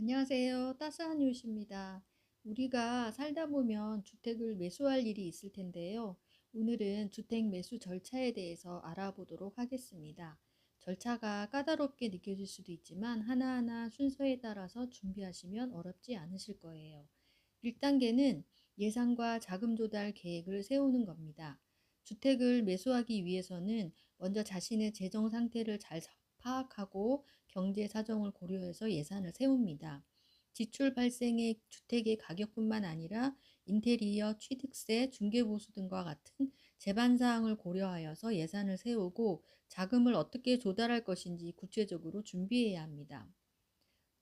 안녕하세요. 따스한 이웃입니다. 우리가 살다 보면 주택을 매수할 일이 있을 텐데요. 오늘은 주택 매수 절차에 대해서 알아보도록 하겠습니다. 절차가 까다롭게 느껴질 수도 있지만 하나하나 순서에 따라서 준비하시면 어렵지 않으실 거예요. 1단계는 예산과 자금 조달 계획을 세우는 겁니다. 주택을 매수하기 위해서는 먼저 자신의 재정 상태를 잘 파악하고 경제 사정을 고려해서 예산을 세웁니다. 지출 발생의 주택의 가격뿐만 아니라 인테리어, 취득세, 중개보수 등과 같은 재반 사항을 고려하여서 예산을 세우고 자금을 어떻게 조달할 것인지 구체적으로 준비해야 합니다.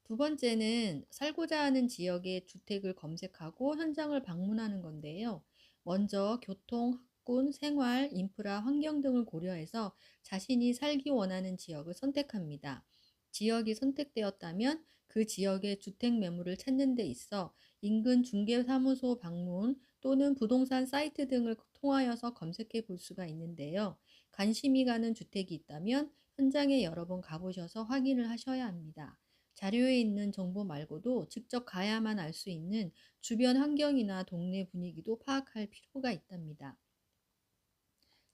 두 번째는 살고자 하는 지역의 주택을 검색하고 현장을 방문하는 건데요. 먼저 교통, 학군, 생활, 인프라, 환경 등을 고려해서 자신이 살기 원하는 지역을 선택합니다. 지역이 선택되었다면 그 지역의 주택 매물을 찾는 데 있어 인근 중개사무소 방문 또는 부동산 사이트 등을 통하여서 검색해 볼 수가 있는데요. 관심이 가는 주택이 있다면 현장에 여러 번 가보셔서 확인을 하셔야 합니다. 자료에 있는 정보 말고도 직접 가야만 알 수 있는 주변 환경이나 동네 분위기도 파악할 필요가 있답니다.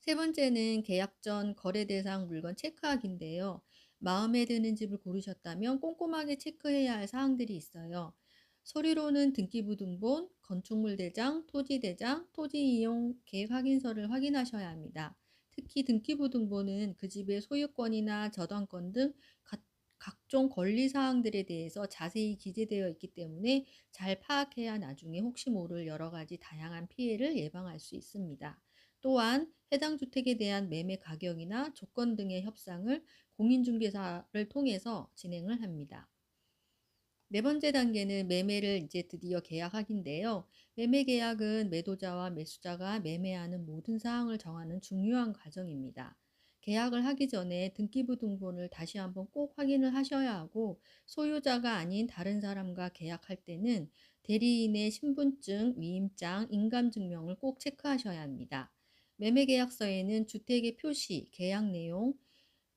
세 번째는 계약 전 거래 대상 물건 체크하기인데요. 마음에 드는 집을 고르셨다면 꼼꼼하게 체크해야 할 사항들이 있어요. 서류로는 등기부등본, 건축물 대장, 토지 대장, 토지 이용 계획 확인서를 확인하셔야 합니다. 특히 등기부등본은 그 집의 소유권이나 저당권 등 각종 권리 사항들에 대해서 자세히 기재되어 있기 때문에 잘 파악해야 나중에 혹시 모를 여러 가지 다양한 피해를 예방할 수 있습니다. 또한 해당 주택에 대한 매매 가격이나 조건 등의 협상을 공인중개사를 통해서 진행을 합니다. 네 번째 단계는 매매를 이제 드디어 계약하기인데요. 매매 계약은 매도자와 매수자가 매매하는 모든 사항을 정하는 중요한 과정입니다. 계약을 하기 전에 등기부등본을 다시 한번 꼭 확인을 하셔야 하고 소유자가 아닌 다른 사람과 계약할 때는 대리인의 신분증, 위임장, 인감증명을 꼭 체크하셔야 합니다. 매매계약서에는 주택의 표시, 계약 내용,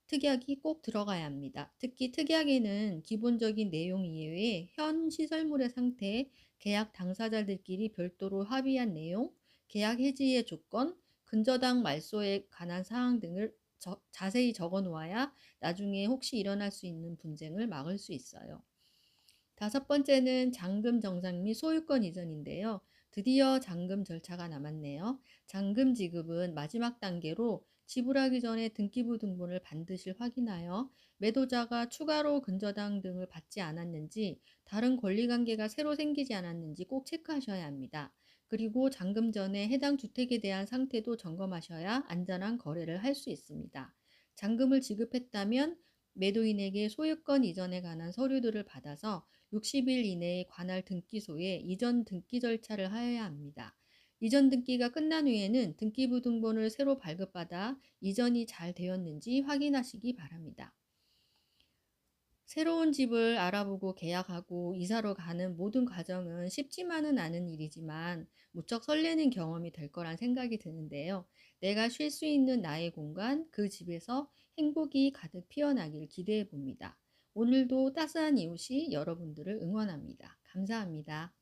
특약이 꼭 들어가야 합니다. 특히 특약에는 기본적인 내용 이외에 현 시설물의 상태, 계약 당사자들끼리 별도로 합의한 내용, 계약 해지의 조건, 근저당 말소에 관한 사항 등을 자세히 적어 놓아야 나중에 혹시 일어날 수 있는 분쟁을 막을 수 있어요. 다섯 번째는 잔금 정산 및 소유권 이전인데요. 드디어 잔금 절차가 남았네요. 잔금 지급은 마지막 단계로 지불하기 전에 등기부 등본을 반드시 확인하여 매도자가 추가로 근저당 등을 받지 않았는지, 다른 권리관계가 새로 생기지 않았는지 꼭 체크하셔야 합니다. 그리고 잔금 전에 해당 주택에 대한 상태도 점검하셔야 안전한 거래를 할 수 있습니다. 잔금을 지급했다면 매도인에게 소유권 이전에 관한 서류들을 받아서 60일 이내에 관할 등기소에 이전 등기 절차를 하여야 합니다. 이전 등기가 끝난 후에는 등기부등본을 새로 발급받아 이전이 잘 되었는지 확인하시기 바랍니다. 새로운 집을 알아보고 계약하고 이사로 가는 모든 과정은 쉽지만은 않은 일이지만 무척 설레는 경험이 될 거란 생각이 드는데요. 내가 쉴 수 있는 나의 공간, 그 집에서 행복이 가득 피어나길 기대해 봅니다. 오늘도 따스한 이웃이 여러분들을 응원합니다. 감사합니다.